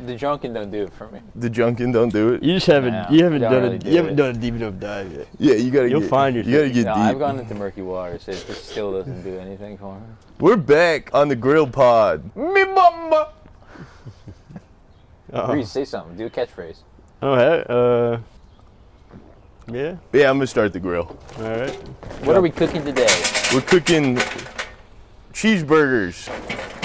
the drunken don't do it for me. The drunken don't do it? You just haven't, No, you haven't don't done really it. do You haven't it. done a deep enough dive yet. Yeah, you gotta You'll get, find you yourself. gotta get No, deep. I've gone into murky waters. It just still doesn't do anything for me. We're back on the grill pod. Me bamba. Reese, say something. Do a catchphrase. Oh, yeah. Yeah, I'm gonna start the grill. All right. What are we cooking today? We're cooking cheeseburgers.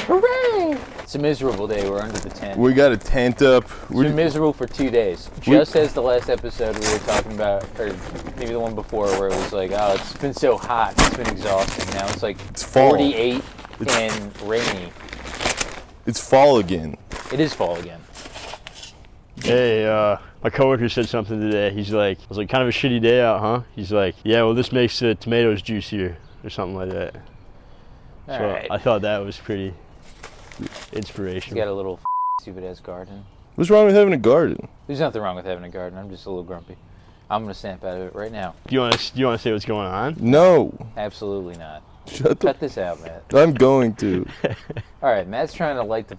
Hooray! It's a miserable day. We're under the tent. We got a tent up. It's been miserable for 2 days. Just as the last episode we were talking about, or maybe the one before, where it was like, oh, it's been so hot, it's been exhausting. Now it's like It's fall. 48 and rainy. It's fall again. It is fall again. Hey, my coworker said something today. He's like, I was like, kind of a shitty day out, huh? He's like, yeah, well, this makes the tomatoes juicier, or something like that. All So right. I thought that was pretty He's inspirational. got a little stupid ass garden. What's wrong with having a garden? There's nothing wrong with having a garden. I'm just a little grumpy. I'm gonna snap out of it right now. Do you want to say what's going on? No. Absolutely not. Shut the. Cut this out, Matt. I'm going to. All right, Matt's trying to light the.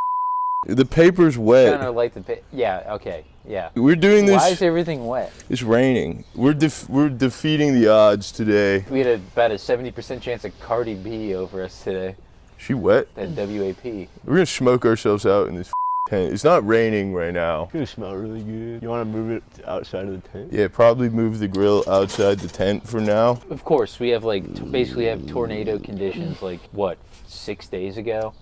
The paper's Trying wet. to light the. Yeah. Okay. Yeah. We're doing this. Why is everything wet? It's raining. We're defeating the odds today. We had about a 70% chance of Cardi B over us today. She wet? That WAP. We're gonna smoke ourselves out in this tent. It's not raining right now. It's gonna smell really good. You want to move it outside of the tent? Yeah, probably move the grill outside the tent for now. Of course, we have basically have tornado conditions 6 days ago.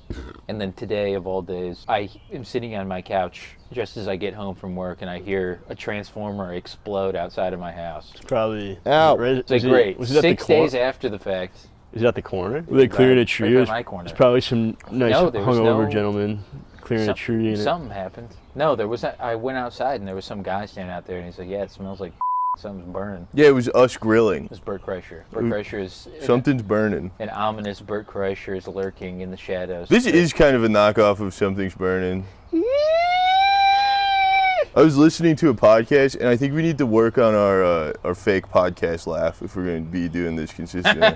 And then today, of all days, I am sitting on my couch just as I get home from work and I hear a transformer explode outside of my house. It's probably. Ow. It's like great. Was it at 6 the corner? days after the fact. Is that the corner? Were they clearing a tree? Right by my corner. It's probably some nice No, there was hungover no- gentleman clearing a tree in it. Something happened. No, there was. I went outside and there was some guy standing out there and he's like, "Yeah, it smells like something's burning." Yeah, it was us grilling. It's Bert Kreischer. Bert Kreischer is Something's burning. an ominous Bert Kreischer is lurking in the shadows. This is kind of a knockoff of Something's Burning. I was listening to a podcast, and I think we need to work on our fake podcast laugh if we're going to be doing this consistently.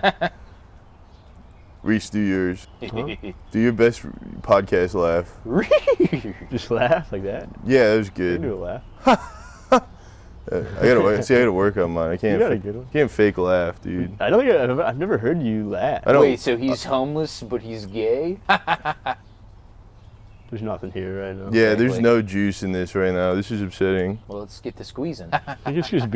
Reese, do yours. Do your best podcast laugh. Just laugh like that. Yeah, that was You good. do a laugh. I gotta work on mine. I can't. You got a good one. Can't fake laugh, dude. I don't think I've never heard you laugh. I don't. Wait, so he's homeless but he's gay? There's nothing here right now. Yeah, there's Exactly. no juice in this right now. This is upsetting. Well, let's get to squeezing. I think it's because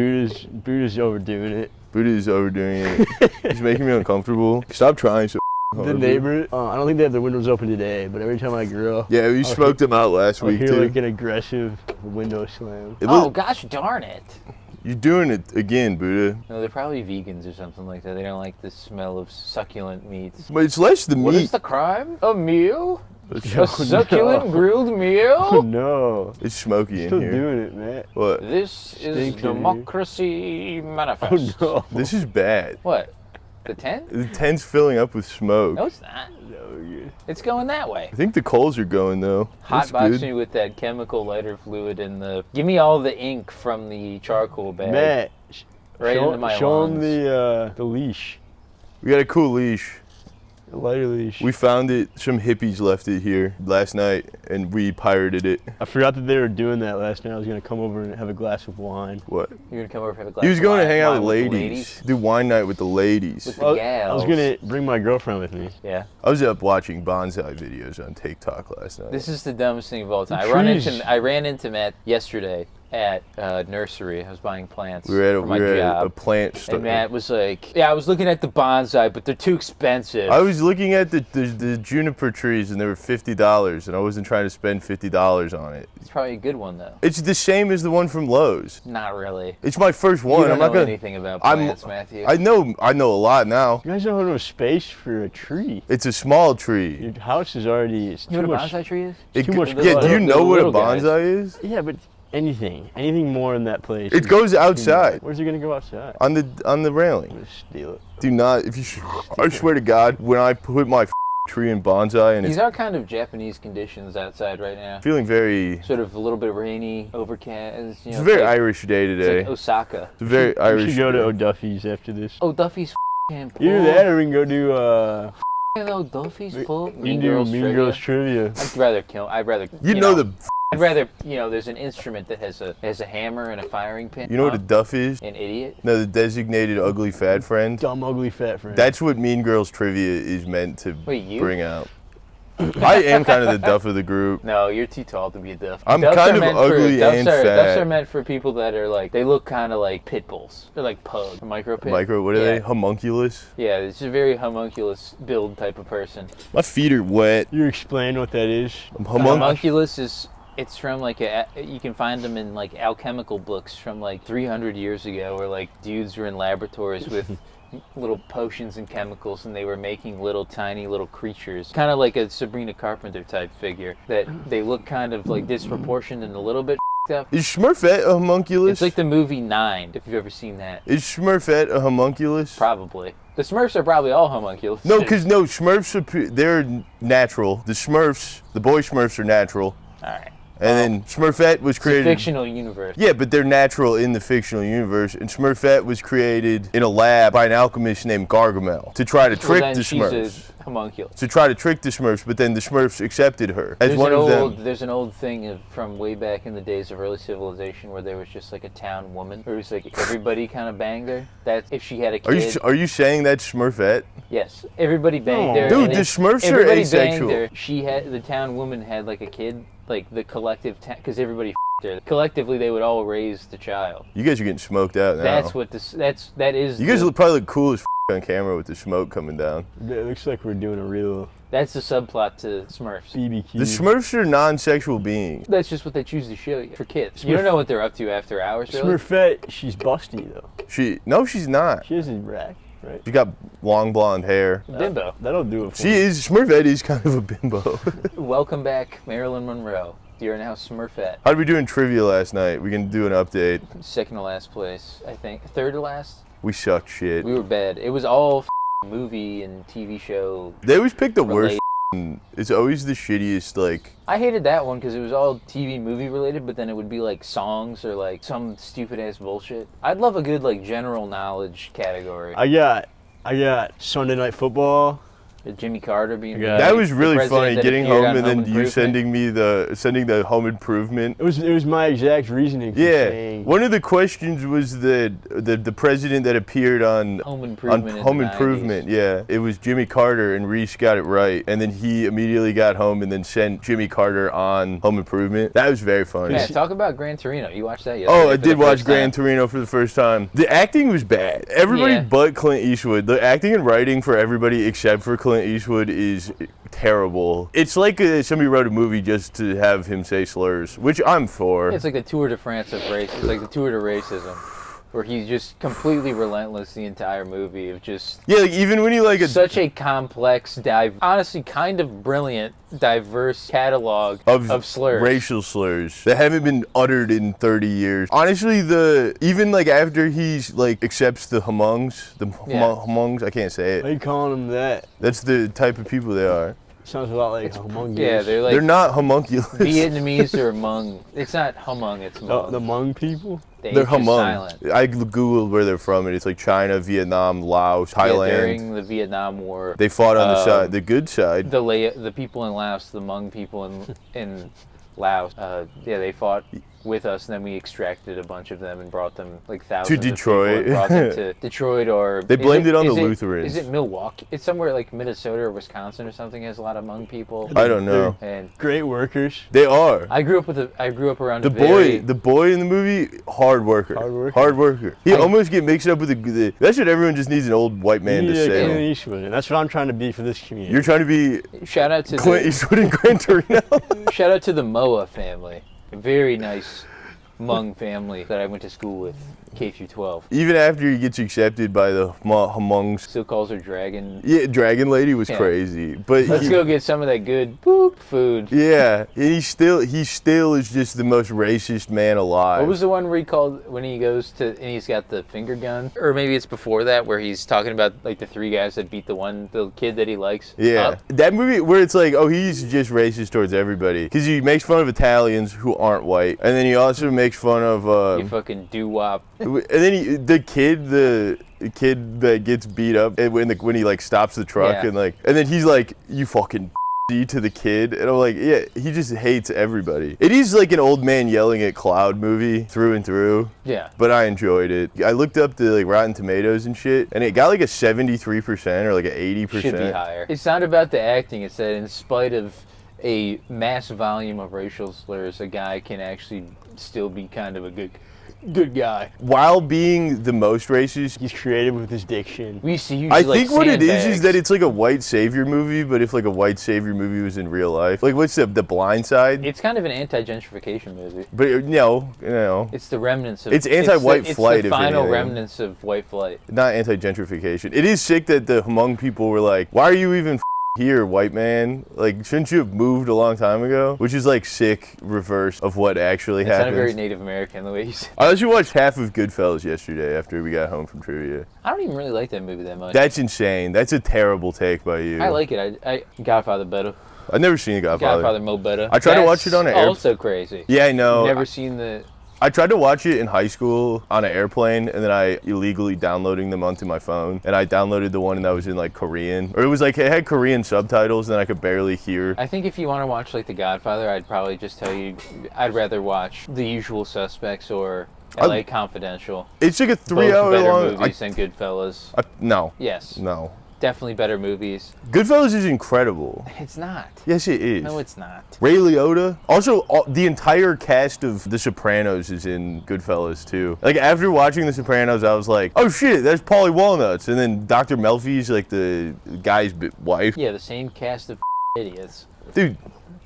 Buddha's overdoing it. Buddha's overdoing it. He's making me uncomfortable. Stop trying so hard. The neighbor, I don't think they have their windows open today, but every time I grill, Yeah, we smoked him out last I week hear too. like an aggressive window slam. Oh, gosh darn it. You're doing it again, Buddha. No, they're probably vegans or something like that. They don't like the smell of succulent meats. But it's less the What meat. is the crime? A meal? Oh, A succulent no. grilled Oh meal? no. It's smoky in Still here. doing it, man. What? This is Stinks in here. democracy manifest. Oh no. This is bad. What? The tent? The tent's filling up with smoke. No, it's not. No, good. It's going that way. I think the coals are going though. That's Hotbox good. me with that chemical lighter fluid and the. Give me all the ink from the charcoal bag. Matt, Right into my show him lungs. the leash. We got a cool leash. The lighter leash. We found it. Some hippies left it here last night, and we pirated it. I forgot that they were doing that last night. I was gonna come over and have a glass of wine. What? You're gonna come over and have a glass. He was of going to wine- hang out wine with ladies. Do wine night with the ladies. With the Well, gals. I was gonna bring my girlfriend with me. Yeah. I was up watching bonsai videos on TikTok last night. This is the dumbest thing of all time. The trees. I ran into Matt yesterday at nursery. I was buying plants we were at for my a job. plant store. And Matt was like, "Yeah, I was looking at the bonsai, but they're too expensive." I was looking at the juniper trees, and they were $50, and I wasn't trying to spend $50 on it. It's probably a good one though. It's the same as the one from Lowe's. Not really. It's my first one. You don't I'm not know gonna. anything about I'm- plants, Matthew. I know a lot now. You guys don't have no space for a tree. It's a small tree. Your house is already. It's You know too what a much. bonsai tree is? too much- Yeah, do you the know what a little guys. bonsai is? Yeah, but anything more in that place. It goes outside Where's it gonna go outside? on the I'm railing. gonna steal it. Do not. If you, I swear to God, when I put my tree in bonsai and These it's are kind of Japanese conditions outside right now. feeling very. Sort of a little bit rainy, overcast. You know, It's a very like, Irish day it's today. like Osaka. It's a very We Irish. should go to day. O'Duffy's after this. Oh, Duffy's f***ing pool. Either that or we can go do O'Duffy's pool. we can do Mean Girls trivia. I'd rather kill. I'd rather. You know the I'd rather, there's an instrument that has a hammer and a firing pin. You know what a duff is? An idiot? No, the designated ugly fat friend. Dumb, ugly, fat friend. That's what Mean Girls trivia is meant to Wait, you? bring out. I am kind of the duff of the group. No, you're too tall to be a duff. I'm Duffs kind are of meant ugly for, and Duffs fat. are meant for people that are like, they look kind of like pit bulls. They're like pug, micro pit. Micro, what are they? Homunculus? Yeah, it's a very homunculus build type of person. My feet are wet. You explain what that is? Homunculus is, it's from like you can find them in like alchemical books from like 300 years ago where like dudes were in laboratories with little potions and chemicals and they were making little tiny little creatures. Kind of like a Sabrina Carpenter type figure that they look kind of like disproportionate and a little bit up. Is Smurfette a homunculus? It's like the movie Nine, if you've ever seen that. Is Smurfette a homunculus? Probably. The Smurfs are probably all homunculus. No, because Smurfs, they're natural. The boy Smurfs are natural. Alright. And then Smurfette was created... It's a fictional universe. Yeah, but they're natural in the fictional universe. And Smurfette was created in a lab by an alchemist named Gargamel to try to trick the Smurfs. She's a homunculus. To try to trick the Smurfs, but then the Smurfs accepted her as one of them. There's an old thing from way back in the days of early civilization where there was just like a town woman where it was like everybody kind of banged her. That if she had a kid. Are you saying that's Smurfette? Yes, everybody banged her. Dude, the Smurfs are everybody asexual. Banged her. The town woman had like a kid, like the collective, because everybody her. Collectively, they would all raise the child. You guys are getting smoked out now. That's what this. That is. You guys probably look cool as on camera with the smoke coming down. It looks like we're doing a real. That's the subplot to Smurfs. BBQ. The Smurfs are non-sexual beings. That's just what they choose to show you for kids. You don't know what they're up to after hours, really. Smurfette, she's busty though. No, she's not. She has a rack, right? She got long blonde hair. Bimbo. That'll do it for me. Smurfette is kind of a bimbo. Welcome back, Marilyn Monroe. You're now Smurfette. How did we do in trivia last night? We can do an update. Second to last place, I think. Third to last? We sucked shit. We were bad. It was all movie and TV show. They always pick the related. worst. It's always the shittiest, like... I hated that one because it was all TV movie related, but then it would be like songs or like some stupid ass bullshit. I'd love a good like general knowledge category. I got Sunday Night Football. Jimmy Carter being that was really funny, getting home and then you sending the Home Improvement. It was my exact reasoning for saying. One of the questions was the president that appeared on Home Improvement. On Home Improvement, yeah. It was Jimmy Carter and Reese got it right. And then he immediately got home and then sent Jimmy Carter on Home Improvement. That was very funny. Yeah, talk about Gran Torino. You watched that yesterday? Oh, I did watch Gran Torino for the first time. The acting was bad. Everybody but Clint Eastwood. The acting and writing for everybody except for Clint Eastwood is terrible. It's like somebody wrote a movie just to have him say slurs, which I'm for. It's like the Tour de France of race. It's like the Tour de Racism, where he's just completely relentless the entire movie of just... Yeah, like even when he like... Such a complex, honestly kind of brilliant, diverse catalog of slurs. Racial slurs that haven't been uttered in 30 years. Honestly, even like after he's like accepts the homungs, I can't say it. Why are you calling them that? That's the type of people they are. Sounds a lot like homunculus. Yeah, they're not homunculus. Vietnamese or Hmong. It's not Hmong, it's Hmong. The Hmong people? They're Hmong. I googled where they're from, and it's like China, Vietnam, Laos, Thailand. Yeah, during the Vietnam War, they fought on the good side. The people in Laos, the Hmong people in Laos, they fought with us, and then we extracted a bunch of them and brought them, like thousands to Detroit. Of people, and brought them to Detroit, or they blamed it on the Lutherans. Is it Milwaukee? It's somewhere like Minnesota or Wisconsin or something. Has a lot of Hmong people. I don't know. And great workers. They are. I grew up around the boy in the movie. Hard worker. He almost get mixed up with the. That's what everyone just needs an old white man to say. Clint Eastwood, and that's what I'm trying to be for this community. You're trying to be. Shout out to Clint Eastwood and Gran Torino. Shout out to the Moa family. A very nice Hmong family that I went to school with, K through 12. Even after he gets accepted by the Hmongs. Still calls her Dragon. Yeah, Dragon Lady was crazy. But let's go get some of that good food. Yeah, and he still is just the most racist man alive. What was the one where he called when he goes to and he's got the finger gun? Or maybe it's before that where he's talking about like the three guys that beat the kid that he likes. Yeah, that movie where it's like, oh, he's just racist towards everybody because he makes fun of Italians who aren't white, and then he also makes fun of you fucking doo-wop. And then the kid that gets beat up when he like stops the truck and then he's like, you fucking to the kid, and I'm like, yeah, he just hates everybody. It is like an old man yelling at cloud movie through and through. Yeah. But I enjoyed it. I looked up the like Rotten Tomatoes and shit, and it got like a 73% or like an 80%. Should be higher. It's not about the acting. It's that in spite of a mass volume of racial slurs, a guy can actually still be kind of a good guy. While being the most racist, He's creative with his diction. We used to use I like think what it is sandbags. that it's like a white savior movie, but if like a white savior movie was in real life, like what's the Blind Side? It's kind of an anti-gentrification movie. But no, It's the remnants of. It's anti-white flight, It's if the final anything. remnants of white flight. not anti-gentrification. It is sick that the Hmong people were like, why are you even here, white man? Like, shouldn't you have moved a long time ago? Which is like sick reverse of what actually It's not happens. very Native American the way you say. I actually watched half of Goodfellas yesterday after we got home from trivia. I don't even really like that movie that much. That's insane. That's a terrible take by you. I like it. I Godfather better. I've never seen Godfather. Godfather mo better. I tried to watch it on an air- Also crazy. Yeah, I know. Never seen the. I tried to watch it in high school on an airplane, and then I illegally downloading them onto my phone. And I downloaded the one that was in like Korean, or it was like it had Korean subtitles, and I could barely hear. I think if you want to watch like The Godfather, I'd probably just tell you I'd rather watch The Usual Suspects or L.A. Confidential. It's like a Both 3-hour better long. movies than Goodfellas. No, Yes, no. definitely better movies. Goodfellas is incredible. It's not. Yes, it is. No, it's not. Ray Liotta. Also, the entire cast of The Sopranos is in Goodfellas too. Like after watching The Sopranos, I was like, "Oh shit, that's Paulie Walnuts." And then Dr. Melfi's like the guy's wife. Yeah, the same cast of idiots. Dude,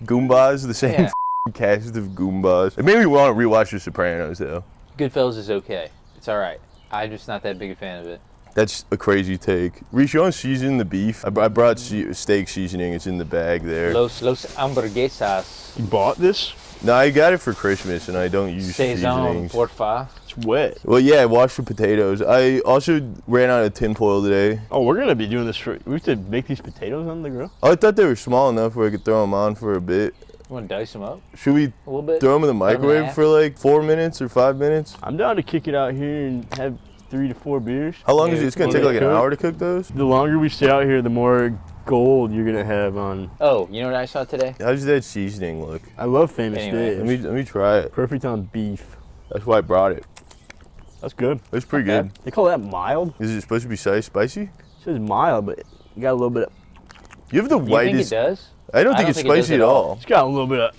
Goombas, the same Yeah. cast of Goombas. It made me want to rewatch The Sopranos though. Goodfellas is okay. It's all right. I'm just not that big a fan of it. That's a crazy take. Reese, you want to season the beef? I brought steak seasoning. It's in the bag there. Los hamburguesas. You bought this? No, I got it for Christmas, and I don't use Saison, seasonings. porfa. It's wet. Well, yeah, I washed the potatoes. I also ran out of tinfoil today. Oh, we're gonna be doing this for. We have to make these potatoes on the grill. I thought they were small enough where I could throw them on for a bit. You want to dice them up Should we a little bit? throw them in the Cut 'em in microwave half? for like 4 minutes or 5 minutes? I'm down to kick it out here and have 3 to 4 beers. How long Yeah, is it? It's gonna well, take like an cook. hour to cook those? The longer we stay out here, the more gold you're gonna have on. Oh, you know what I saw today? How does that seasoning look? I love Famous Anyway, Dave's. Let me try it. Perfect on beef. That's why I brought it. That's good. It's pretty Okay. good. They call that mild. Is it supposed to be spicy? It says mild, but you got a little bit of. You have the You think it whitest. does? I don't I think don't it's think it does spicy at at all. all. It's got a little bit of.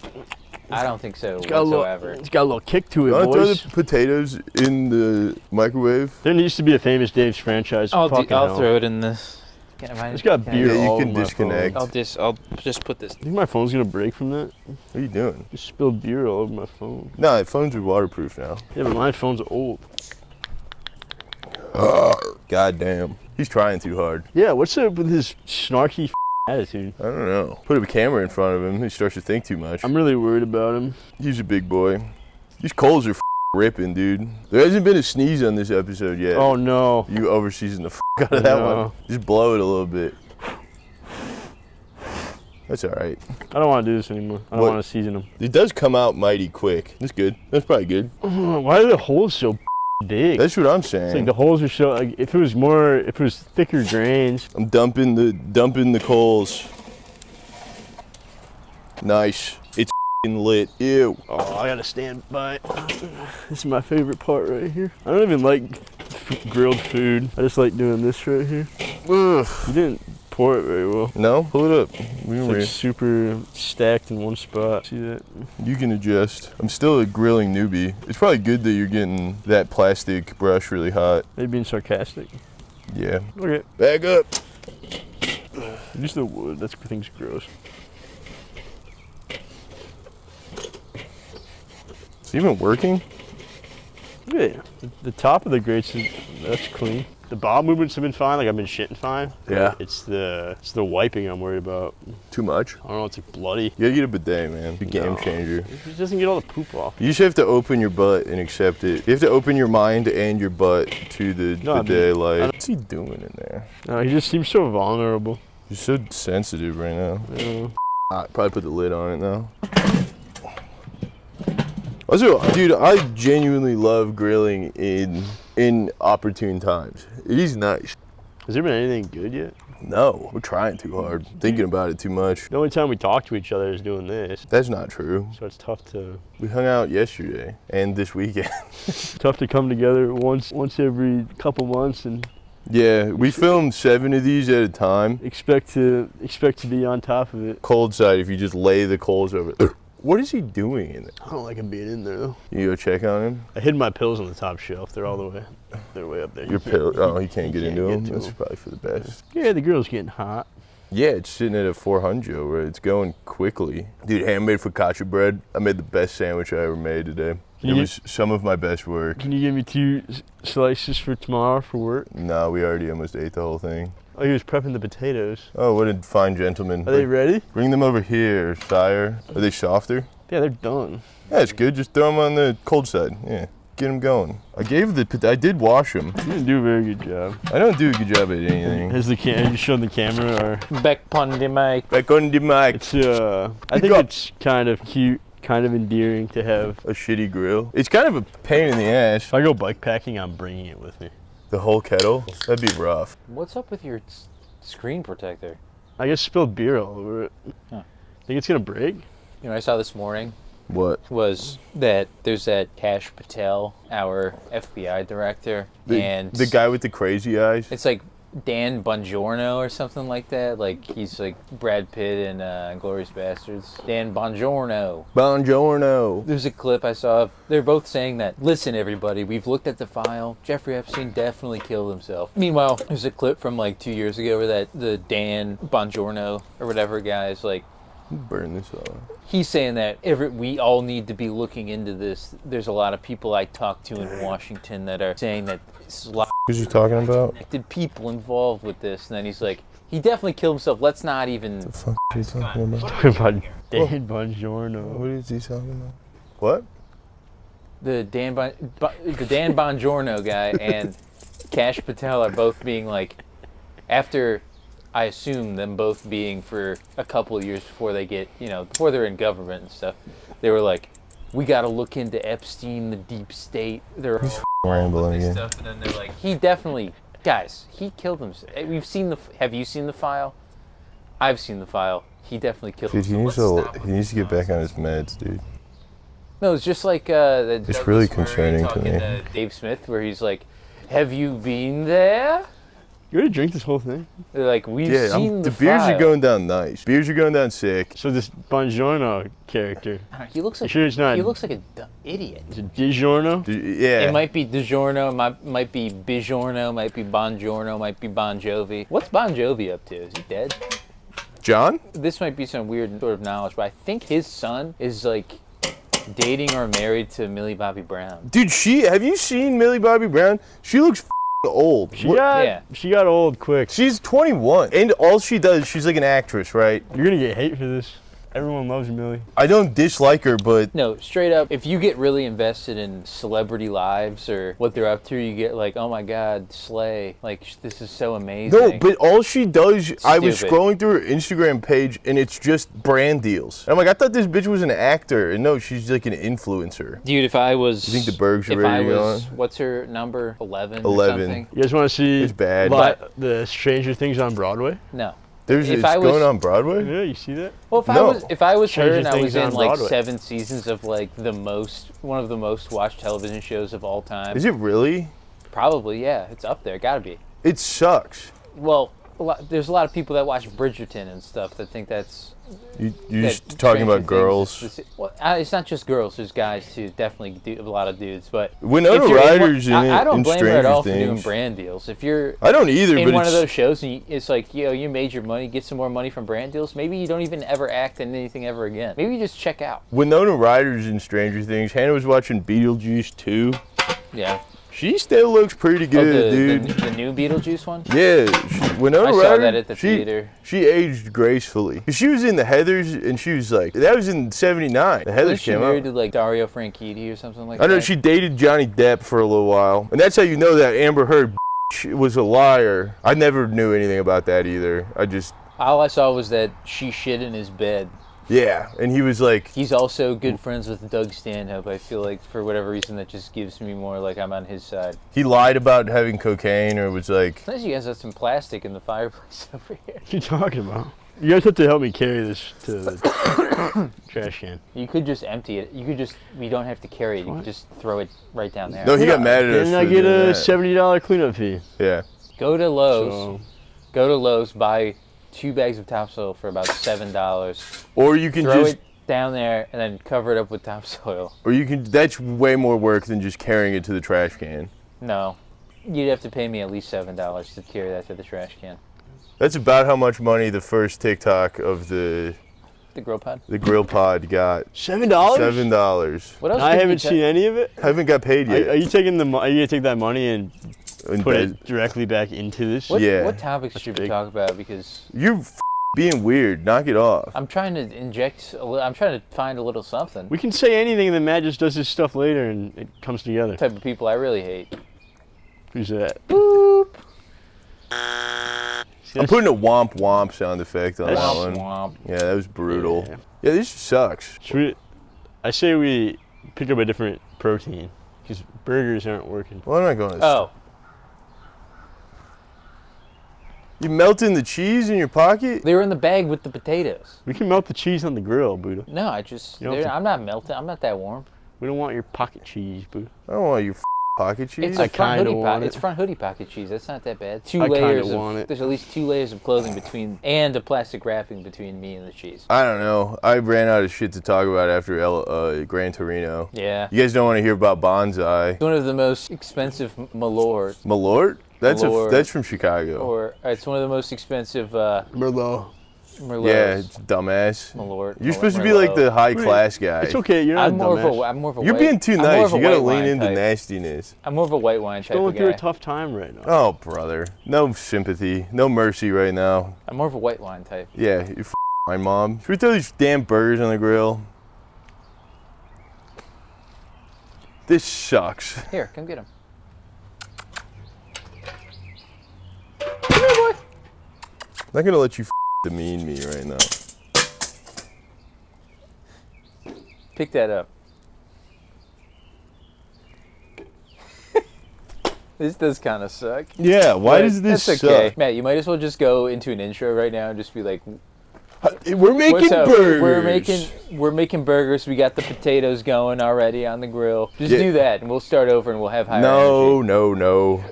I don't think so It's got a whatsoever. little. It's got a little kick to it, You want to throw boys. the potatoes in the microwave? There needs to be a Famous Dave's franchise. Fucking hell. it in this. It's got beer Yeah, you all can over my disconnect. phone. I'll just put this. I think my phone's gonna break from that. What are you doing? Just spilled beer all over my phone. No, phones are waterproof now. Yeah, but my phone's old. God damn. He's trying too hard. Yeah, what's up with his snarky attitude? I don't know. Put a camera in front of him, he starts to think too much. I'm really worried about him. He's a big boy. These coals are ripping, dude. There hasn't been a sneeze on this episode yet. Oh no. You overseasoned the out of that No. one. Just blow it a little bit. That's all right. I don't want to do this anymore. I don't What? want to season them. It does come out mighty quick. That's good. That's probably good. Why are the holes so big? That's what I'm It's like saying. the holes are so. Like, if it was thicker grains. I'm dumping the coals. Nice. It's lit. Ew. Oh, I gotta stand by. This is my favorite part right here. I don't even like grilled food. I just like doing this right here. Ugh. You didn't pour it very well. No, pull it up. It's like super stacked in one spot. See that? You can adjust. I'm still a grilling newbie. It's probably good that you're getting that plastic brush really hot. Are you being sarcastic? Yeah. Okay. Back up. Use the wood. That's things gross. It's even working? Yeah. The top of the grates that's clean. The bowel movements have been fine. Like I've been shitting fine. Yeah. It's the wiping I'm worried about. Too much? I don't know. It's like bloody. You gotta get a bidet, man. It's a game No. changer. It doesn't get all the poop off. You just have to open your butt and accept it. You have to open your mind and your butt to the No, bidet light. What's he doing in there? No, he just seems so vulnerable. You're so sensitive right now. Yeah. Probably put the lid on it now. Also, dude, I genuinely love grilling in opportune times. It is nice. Has there been anything good yet? No, we're trying too hard. Thinking about it too much. The only time we talk to each other is doing this, That's not true. so it's tough to We hung out yesterday and this weekend. come together once every couple months and Yeah, we filmed 7 of these at a time. expect to be on top of it. Cold side, if you just lay the coals over it. What is he doing in there? I don't like him being in there though. You go check on him? I hid my pills on the top shelf. They're way up there. Your pill? Oh, he can't get can't into get him? to That's him. probably for the best. Yeah, the girl's getting hot. Yeah, it's sitting at a 400, right? It's going quickly. Dude, handmade focaccia bread. I made the best sandwich I ever made today. It was some of my best work. Can you give me 2 slices for tomorrow for work? No, we already almost ate the whole thing. Oh, he was prepping the potatoes. Oh, what a fine gentleman. Are they ready? Bring them over here, sire. Are they softer? Yeah, they're done. Yeah, it's good. Just throw them on the cold side. Yeah, get them going. I did wash them. You didn't do a very good job. I don't do a good job at anything. Have you shown the camera or? Back on the mic. Back on the mic. It's I think it's kind of cute, kind of endearing to have. A shitty grill. It's kind of a pain in the ass. If I go bike packing, I'm bringing it with me. The whole kettle? That'd be rough. What's up with your screen protector? I just spilled beer all over it. Huh. Think it's gonna break? You know, I saw this morning What? was that there's that Kash Patel, our FBI director, and The guy with the crazy eyes? it's like Dan Bongiorno or something like that. Like he's like Brad Pitt in Inglourious Bastards. Dan Bongiorno. Buongiorno. There's a clip I saw of, they're both saying that, listen everybody, we've looked at the file, Jeffrey Epstein definitely killed himself. Meanwhile, there's a clip from like 2 years ago where the Dan Bongiorno or whatever guy is like, Burn this off. he's saying that we all need to be looking into this. There's a lot of people I talk to in Washington that are saying that it's a lot Who's you talking about? of connected people involved with this. And then he's like, he definitely killed himself. Let's not even... The fuck are you talking about? About David Bongiorno. What is he talking about? What? The Dan Bongiorno guy and Kash Patel are both being like, after... I assume them both being for a couple of years before they get, before they're in government and stuff, they were like, we got to look into Epstein, the deep state. They're all Rambling again. stuff, and then they're like, he definitely, guys, he killed himself. We've seen have you seen the file? I've seen the file. He definitely killed Dude, himself. he needs to get back on his meds, dude. No, it's just like the It's really concerning to me. Dave Smith, where he's like, have you been there? You ready to drink this whole thing? They're like, we've Yeah, seen the the beers file. are going down nice. Beers are going down sick. So this Bongiorno character, He looks like sure it's not- he looks like a dumb idiot. is it DiGiorno? Yeah. It might be DiGiorno, might be Bigiorno, might be Bongiorno, might be Bon Jovi. What's Bon Jovi up to? Is he dead? John? This might be some weird sort of knowledge, but I think his son is like dating or married to Millie Bobby Brown. Dude, have you seen Millie Bobby Brown? She looks old. Yeah. She got old quick. She's 21, and all she does, she's like an actress, right? You're gonna get hate for this. Everyone loves Millie. I don't dislike her, but No, straight up, if you get really invested in celebrity lives or what they're up to, you get like, oh my God, Slay. Like, this is so amazing. no, but all she does, I was Stupid. scrolling through her Instagram page, and it's just brand deals. I'm like, I thought this bitch was an actor, and no, she's like an influencer. Dude, if I was... You think the Bergs are if I ready to go was, on? what's her number? 11 or 11. something? You guys want to see It's bad. the Stranger Things on Broadway? No. It's If I was- going on Broadway? Yeah, you see that? Well, No. if I was her Stranger and I was Things in on like Broadway. 7 seasons of like one of the most watched television shows of all time, Is it really? probably, yeah, it's up there, gotta be. It sucks. Well, there's a lot of people that watch Bridgerton and stuff that think that's... You're that just talking Stranger about Things girls. is well, it's not just girls, there's guys too, definitely a lot of dudes, but... Winona if you're Ryder's in it I don't in blame her at Stranger all for doing Things. brand deals. If you're I don't either, in but one it's, of those shows and it's like, you made your money, get some more money from brand deals, maybe you don't even ever act in anything ever again. Maybe you just check out. Winona Ryder's in Stranger Things. Hannah was watching Beetlejuice 2. Yeah. She still looks pretty good, dude. The new Beetlejuice one? Yeah, Winona I Ryder. saw that at the she, theater. She aged gracefully. She was in the Heathers, and she was like, that was in '79. The Heathers Wasn't she came married out. to like Dario Franchitti or something like I know that? she dated Johnny Depp for a little while, and that's how you know that Amber Heard was a liar. I never knew anything about that either. All I saw was that she shit in his bed Yeah, and he was like, He's also good friends with Doug Stanhope. I feel like for whatever reason that just gives me more like I'm on his side. he lied about having cocaine, or was like, Unless you guys have some plastic in the fireplace over here. What are you talking about? You guys have to help me carry this to the trash can. You could just empty it. We don't have to carry it. You could just throw it right down there. no, he got mad at us. Didn't I for get doing a that. $70 cleanup fee? Yeah. Go to Lowe's. So, Go to Lowe's, buy 2 bags of topsoil for about $7. Or you can Throw just, it down there and then cover it up with topsoil. or you can. That's way more work than just carrying it to the trash can. No. You'd have to pay me at least $7 to carry that to the trash can. That's about how much money the first TikTok of the The grill pod. grill pod got. $7? $7. What else? I could haven't we seen any of it. Haven't got paid yet. Are you taking are you gonna take that money and And put that- it directly back into this? Yeah. What topics should we big. talk about? Because You're being weird. Knock it off. I'm trying to inject. I'm trying to find a little something. We can say anything, and then Matt just does his stuff later, and it comes together. Type of people I really hate. Who's that? Boop. I'm putting a womp womp sound effect on that Womp one. womp. Yeah, that was brutal. Yeah. Yeah, this sucks. I say we pick up a different protein because burgers aren't working. Well, I'm not going to. Oh, You melting the cheese in your pocket? they were in the bag with the potatoes. We can melt the cheese on the grill, Buddha. No, I just. You don't have to- I'm not melting. I'm not that warm. We don't want your pocket cheese, Buddha. I don't want your pocket cheese. It's I a front kinda hoodie want it. It's front hoodie pocket cheese. That's not that bad. I kinda want it. There's at least 2 layers of clothing between and a plastic wrapping between me and the cheese. I don't know. I ran out of shit to talk about after Gran Torino. Yeah. You guys don't want to hear about Bonsai. It's one of the most expensive Malort, Malort? Malort. That's from Chicago. or it's one of the most expensive Merlot. Merlots. Yeah, it's dumbass. Malort. You're supposed to be like the high class guy. It's okay. You're not I'm more of a. dumbass. I'm more of a. You're white, being too I'm more nice. of a You gotta white lean wine into type. nastiness. I'm more of a white wine type Going of through guy. a tough time right now. Oh, brother. No sympathy. No mercy right now. I'm more of a white wine type. Yeah, you're my mom. Should we throw these damn burgers on the grill? This sucks. Here, come get him. I'm not gonna let you demean me right now. Pick that up. This does kind of suck. Yeah, why But does this that's okay. suck? Matt, you might as well just go into an intro right now and just be like, We're making "What's up? burgers. We're making burgers. We got the potatoes going already on the grill. Just Yeah. do that, and we'll start over, and we'll have higher No, energy." no.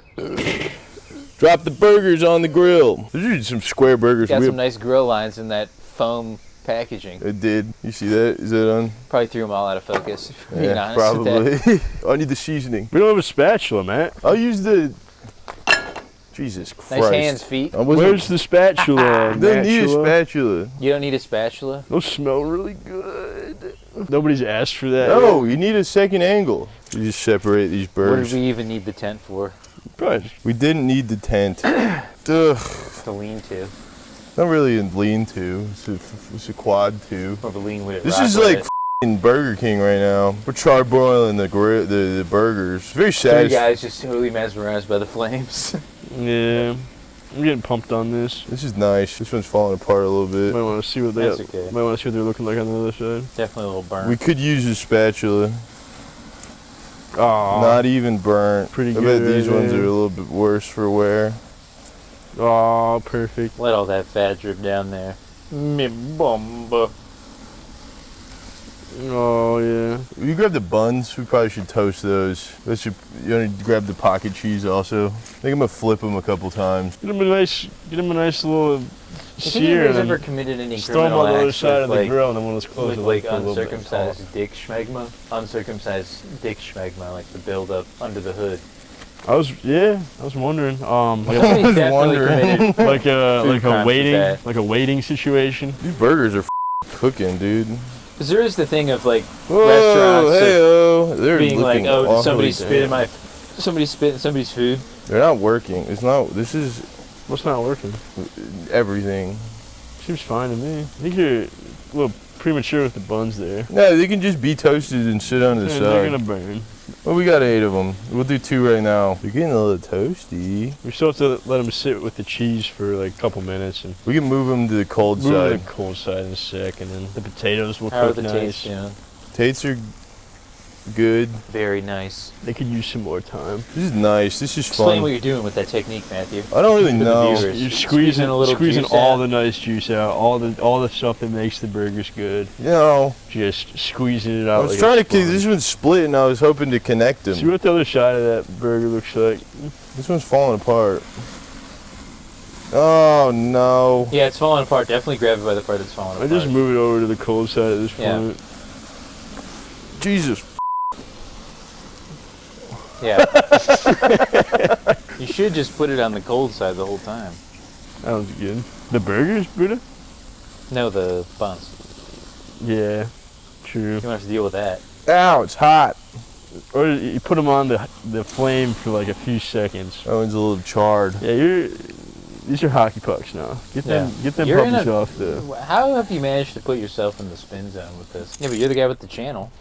Drop the burgers on the grill. These are some square burgers. Got We some nice grill lines in that foam packaging. It did. You see that? Is that on? Probably threw them all out of focus. Being Yeah, honest with that. probably. I need the seasoning. We don't have a spatula, Matt. I'll use the. Jesus Christ. Nice hands, feet. I wasn't- Where's the spatula? Don't need a Matula? spatula. You don't need a spatula. Those smell really good. Nobody's asked for that. No, you need a second angle. You just separate these What did burgers. we even need the tent for? Probably. We didn't need the tent. Ugh. To lean to. Not really a lean-to. It's a quad-to. Or the lean with it. This rock is with like it. f***ing Burger King right now. We're charbroiling the burgers. Very Three sad. guys just totally mesmerized by the flames. Yeah. I'm getting pumped on this. This is nice. This one's falling apart a little bit. Might want to see what they. That's okay. Might want to see what they're looking like on the other side. Definitely a little burnt. We could use a spatula. Oh. Not even burnt. Pretty I bet good these right ones there. are a little bit worse for wear. Oh, perfect. Let all that fat drip down there. Me bomba. Oh yeah. You grab the buns. We probably should toast those. You want to grab the pocket cheese also. I think I'm gonna flip them a couple times. Get him a nice little I think sear. anybody's And ever then committed any just throw them criminal on the other acts side with, of the like, grill, and then when it's closed, with it'll like look a little bit uncircumcised dick schmegma? Uncircumcised dick schmegma, like the buildup under the hood. I was wondering. Somebody's definitely wondering. committed. like a Food crimes with that. waiting situation. These burgers are cooking, dude. Because there is the thing of like Whoa, restaurants of hey-o. They're being like, looking oh, did somebody awfully spit in damn. somebody spit in somebody's food. They're not working. It's not. This is What's not working? everything. Seems fine to me. I think you're a little premature with the buns there. No, they can just be toasted and sit on the Yeah, side. they're gonna burn. Well, we got 8 of them. We'll do 2 right now. They're getting a little toasty. We still have to let them sit with the cheese for like a couple minutes and We can move them to the cold move side. to the cold side in a sec, and then the potatoes will How are cook the nice. tastes? Yeah. Tates are good. Very nice. They could use some more time. This is nice. This is Explain fun. what you're doing with that technique, Matthew. I don't really For the know. viewers. You're Squeezing a little squeezing juice all out. the nice juice out, all the stuff that makes the burgers good. You know, Just squeezing it I out. was like trying a to. sponge. This one's split, and I was hoping to connect them. See what the other side of that burger looks like. This one's falling apart. Oh no. Yeah, it's falling apart. Definitely grab it by the part that's falling I apart. just move it over to the cold side at this Yeah. point. Jesus. Yeah. You should just put it on the cold side the whole time. Sounds good. The burgers, Buddha? No, the buns. Yeah, true. You don't have to deal with that. Ow, it's hot. Or you put them on the flame for like a few seconds. That one's a little charred. Yeah, these are hockey pucks now. Get them You're in puppies a- off the. How have you managed to put yourself in the spin zone with this? Yeah, but you're the guy with the channel.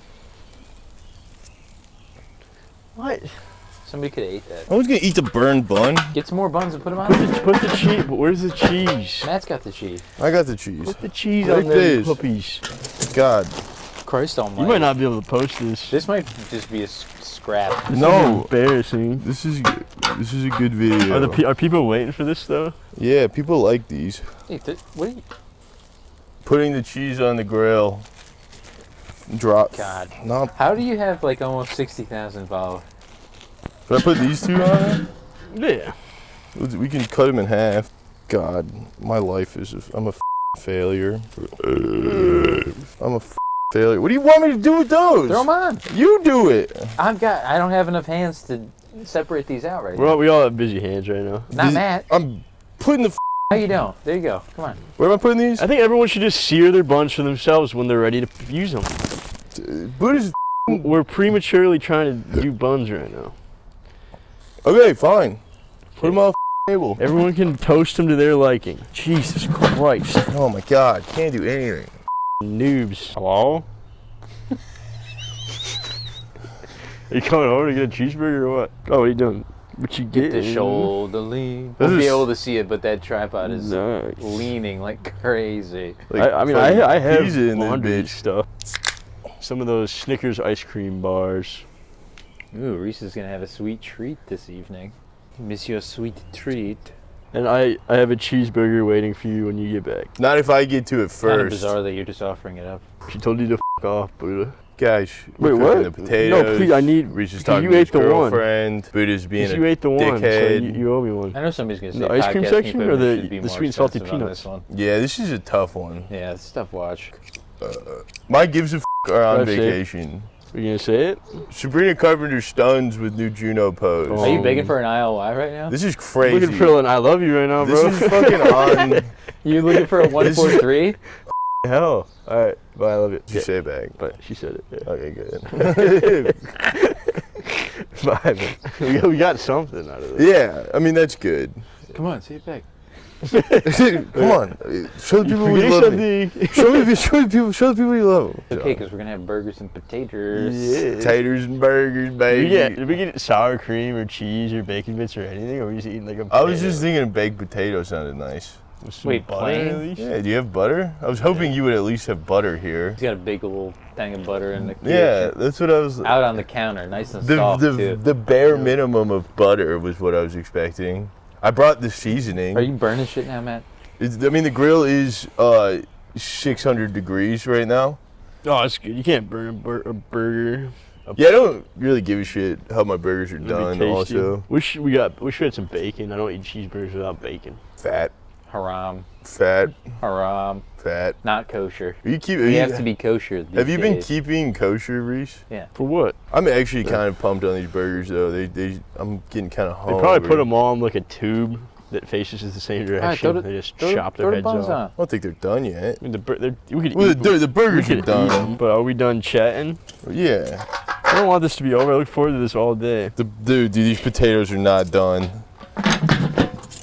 What? Somebody could have ate that. I was gonna eat the burned bun. Get some more buns and put them on. Put the cheese. But where's the cheese? Matt's got the cheese. I got the cheese. Put the cheese Like on the this. puppies. God. Christ almighty. You might not be able to post this. This might just be a scrap. This No. is embarrassing. This is a good video. Are people waiting for this though? Yeah, people like these. Hey, what are you? Putting the cheese on the grill. Drop. God. No. How do you have like almost 60,000 followers? Should I put these 2 on Yeah. it? We can cut them in half. God, my life is. I'm a failure. I'm a failure. What do you want me to do with those? Throw them on. You do it. I don't have enough hands to separate these out right We now. all have busy hands right now. Not Matt. I'm putting the. How you don't? There you go. Come on. Where am I putting these? I think everyone should just sear their buns for themselves when they're ready to use them. Buddha's. We're prematurely trying to do buns right now. Okay, fine. Put them on the table. Everyone can toast them to their liking. Jesus Christ. Oh my God, can't do anything. Noobs. Hello? Are you coming over to get a cheeseburger or what? Oh, what are you doing? What you Get getting? the shoulder lean. This Won't be is- able to see it, but that tripod is Nice. leaning like crazy. I have pizza in this laundry bitch. stuff. Some of those Snickers ice cream bars. Ooh, Reese is gonna have a sweet treat this evening. Monsieur Sweet Treat. And I have a cheeseburger waiting for you when you get back. Not if I get to it Kind of first. bizarre that you're just offering it up. She told you to f off, Buddha. Guys, Wait, we're cooking what? the potatoes. No, please, I need. Reese is because talking you to his ate the one. girlfriend. Buddha's being Because a you ate the one, so dickhead. you owe me one. I know somebody's gonna say The ice cream podcasting section or equipment the- should be the more sweet and salty expensive on peanuts? this one. Yeah, this is a tough one. Yeah, it's a tough watch. My gives a f are on Drive safe. vacation. Are you gonna say it? Sabrina Carpenter stuns with new Juno pose. Oh. Are you begging for an ILY right now? This is crazy. Looking for an I love you right now, This bro. is fucking on. You looking for a 143? Hell. All right. Bye. I love you. Did you say it back? But she said it. Yeah. Okay, good. Bye. Man. We got something out of this. Yeah, I mean that's good. Come on, say it back. Come on, show the people we Forgetting love. Me. something. Show the people you love. It's okay, because we're gonna have burgers and potatoes. Yeah. Taters and burgers, baby. Did we get sour cream or cheese or bacon bits or anything? Or were we just eating like a I was just potato? thinking a baked potato sounded nice. With some Wait, butter plain? at least? Yeah, do you have butter? I was hoping you would at least have butter here. He's got a big little thing of butter in the Yeah, kitchen. that's what I was. Out on the counter, nice and The soft the, too. the bare minimum of butter was what I was expecting. I brought the seasoning. Are you burning shit now, Matt? I mean, the grill is 600 degrees right now. Oh, that's good. You can't burn a burger. Yeah, I don't really give a shit how my burgers are It'd be done. tasty. Also, Wish we had some bacon. I don't eat cheeseburgers without bacon. fat, Haram, fat, haram, fat. not kosher. Are you keep? We have to be kosher these Have you been days. keeping kosher, Reese? Yeah. For what? I'm actually kind of pumped on these burgers though. I'm getting kind of They hungry. probably put them all in like a tube that faces the same direction. They just chop their heads off. I don't think they're done yet. I mean, we could Well, eat the burgers we are could done. eat them, but are we done chatting? Yeah. I don't want this to be over. I look forward to this all day. Dude, these potatoes are not done.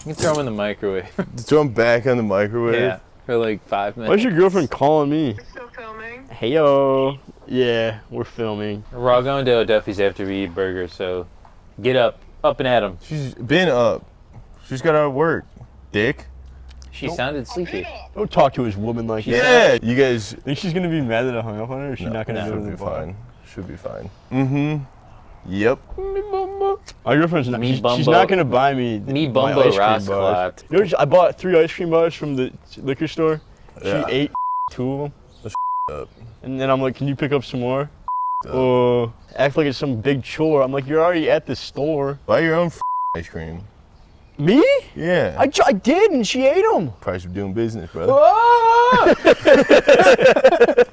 You can throw them in the microwave. Throw them back on the microwave. Yeah, for like 5 minutes. Why's your girlfriend calling me? So Heyo. Yeah, we're filming. We're all going to O'Duffy's after we eat burgers, so get up and at 'em. She's been up. She's got out of work. Dick. She sounded sleepy. Don't talk to his woman like that. Yeah. You guys. Think she's gonna be mad that I hung up on her, or is she not gonna should go to be the bar? fine. Should be fine. Mm-hmm. Yep. My girlfriend's not. Me She's Bumbo- not gonna buy me. Me my Bumbo ice cream Ross bars. clapped. You know, I bought 3 ice cream bars from the liquor store. Yeah. She ate 2 of them. That's up. And then I'm like, can you pick up some more? Oh, act like it's some big chore. I'm like, you're already at the store. Buy your own ice cream. Me? Yeah. I did, and she ate them. Price of doing business, brother.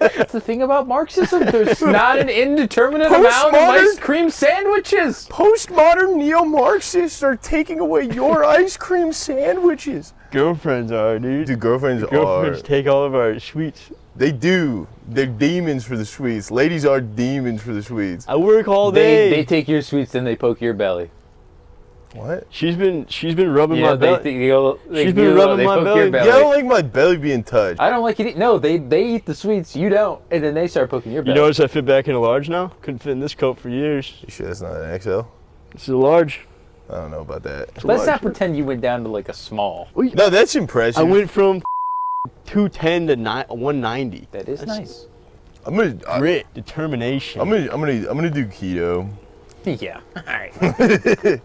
That's the thing about Marxism. There's not an indeterminate amount of ice cream sandwiches. Postmodern neo-Marxists are taking away your ice cream sandwiches. Girlfriends are, dude. Dude, girlfriends Girlfriends are. take all of our sweets. They do. They're demons for the sweets. Ladies are demons for the sweets. I work all day. They take your sweets, then they poke your belly. What? She's been rubbing Yeah, my belly. She's been rubbing my belly. Yeah, I don't like my belly being touched. I don't like it. No, they eat the sweets. You don't, and then they start poking your You belly. notice I fit back in a large now? Couldn't fit in this coat for years. You sure that's not an XL? This is a large. I don't know about that. Let's not pretend you went down to like a small. No, that's impressive. I went from 210 to 190. That is nice. I'm gonna Grit, determination. I'm gonna do keto. Yeah. All right.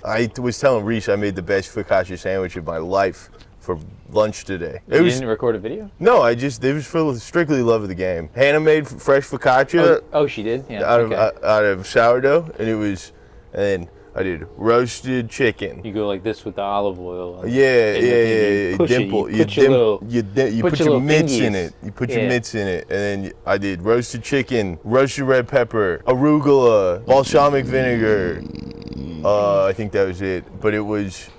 I was telling Reese I made the best focaccia sandwich of my life for lunch today. You didn't record a video? No, it was for strictly love of the game. Hannah made fresh focaccia Oh, she did. Yeah. out okay. out of sourdough, and then I did roasted chicken. You go like this with the olive oil. and- Yeah. You push it, Dimple. you put your little- you put your your little mitts in fingies. it. You put your Yeah. mitts in it, and then I did roasted chicken, roasted red pepper, arugula, balsamic vinegar. I think that was it, but it was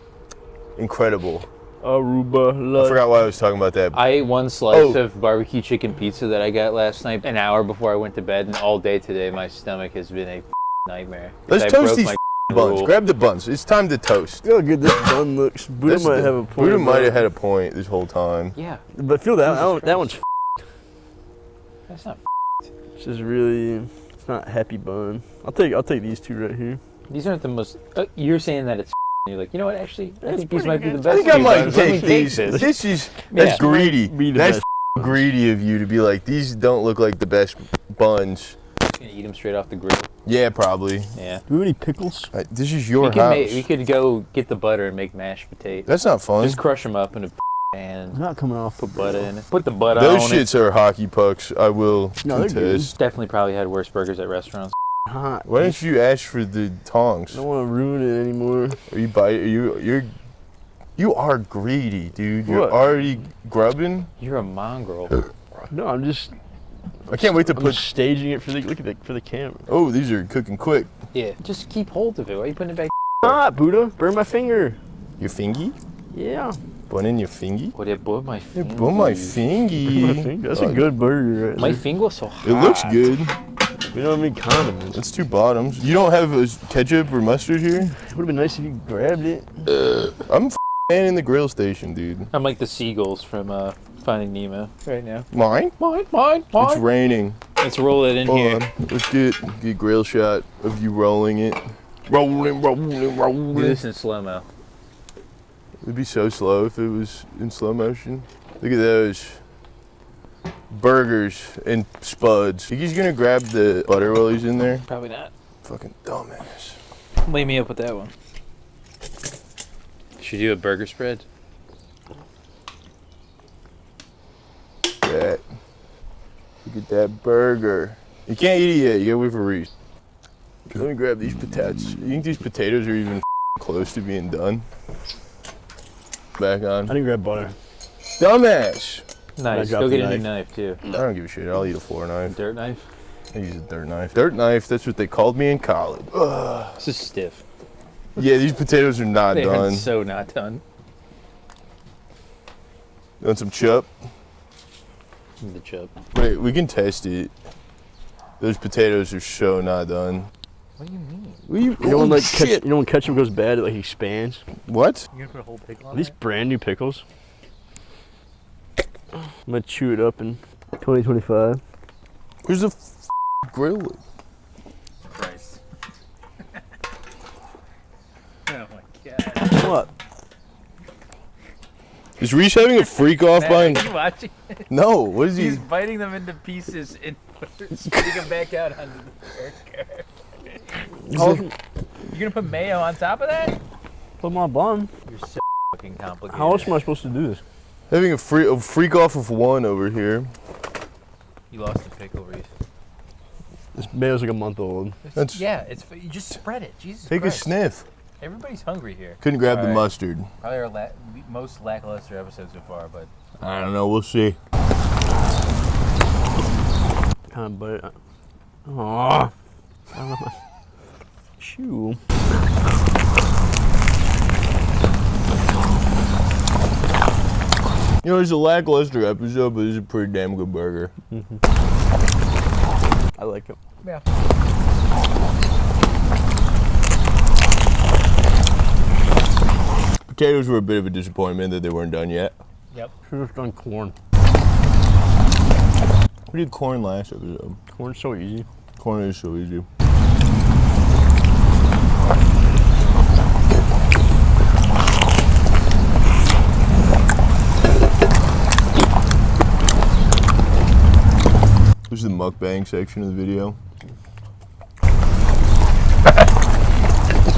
incredible. Aruba. I forgot why I was talking about that. I ate one slice of barbecue chicken pizza that I got last night, an hour before I went to bed, and all day today my stomach has been a nightmare. Let's I toast broke these my buns. rule. Grab the buns. It's time to toast. Feel how good this bun looks. Buddha might have a point. Buddha might have had a point this whole time. Yeah, But feel that that one's. that's not. This is really. It's not happy bun. I'll take these 2 right here. These aren't the most. You're saying that it's. You're like, you know what? Actually, I think these might be the I best. think I two might buns. Let me take these. this. That's Yeah. greedy. Be the That's best greedy of you to be like, these don't look like the best buns. Gonna eat them straight off the grill. Yeah, probably. Yeah. Do you have any pickles? This is your We could, house. we could go get the butter and make mashed potatoes. That's not fun. Just crush them up in a pan. I'm not coming off. Put butter in it. Put the butter Those on shits are hockey pucks. I will No, they're good. contest. it. Definitely probably had worse burgers at restaurants. Hot. Why don't you ask for the tongs? I don't want to ruin it anymore. Are you are greedy, dude. You're What? already grubbing. You're a mongrel. No, I'm just. I can't wait to I'm put. staging it for the camera. Oh, these are cooking quick. Yeah. Just keep hold of it. Why are you putting it back? Hot, Buddha. Burn my finger. Your fingy? Yeah. Bun in your fingy? What it bought my Yeah, finger. bun my fingy. My finger. That's a good burger right My there. finger was so hot. It looks good. We don't have any condiments. That's 2 bottoms. You don't have ketchup or mustard here? It would have been nice if you grabbed it. I'm man in the grill station, dude. I'm like the seagulls from Finding Nemo right now. Mine? Mine. It's raining. Let's roll it in Hold here. on. Let's get grill shot of you rolling it. Rolling. Do this in slow-mo. It'd be so slow if it was in slow motion. Look at those. Burgers and spuds. Think he's gonna grab the butter while he's in there? Probably not. Fucking dumbass. Lay me up with that one. Should you do a burger spread? That. Look at that burger. You can't eat it yet. You gotta wait for Reese. Let me grab these potatoes. You think these potatoes are even close to being done? Back on. I didn't grab butter. Dumbass. Nice. dropped Go the get a new knife too. I don't give a shit. I'll eat a floor knife. Dirt knife. I use a dirt knife. Dirt knife, that's what they called me in college. Ugh. This is stiff. Yeah, these potatoes are not They done. are so not done. You want some chup? The chub. Wait, we can test it. Those potatoes are so not done. What do you mean? You know when you know when ketchup goes bad, it like expands. What? You're gonna put a whole pickle Are these brand new pickles? I'm gonna chew it up and 2025. Where's the grill? Christ. Oh my god. What? Is Reese having a freak off Matt, behind? are you watching it? No, what is he? He's biting them into pieces and spitting them back out onto the burger. You gonna put mayo on top of that? Put my bun. You're so fucking complicated. How else am I supposed to do this? Having a freak off of one over here. You lost the pickle, Reese. This mayo's like a month old. That's- Yeah, you just spread it. Jesus Take Christ. a sniff. Everybody's hungry here. Couldn't grab the Alright. mustard. Probably our most lackluster episode so far, but I don't know. We'll see. Kind of bite. Aww. I don't know my shoe. You know, it's a lackluster episode, but it's a pretty damn good burger. I like it. yeah. Potatoes were a bit of a disappointment that they weren't done yet. Yep. Should have done corn. We did corn last episode. Corn's so easy. Corn is so easy. This is the mukbang section of the video.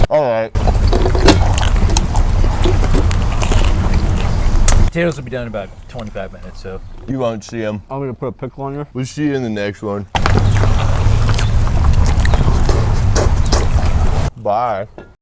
All right. Potatoes will be done in about 25 minutes, so. You won't see them. I'm gonna put a pickle on you. We'll see you in the next one. Bye.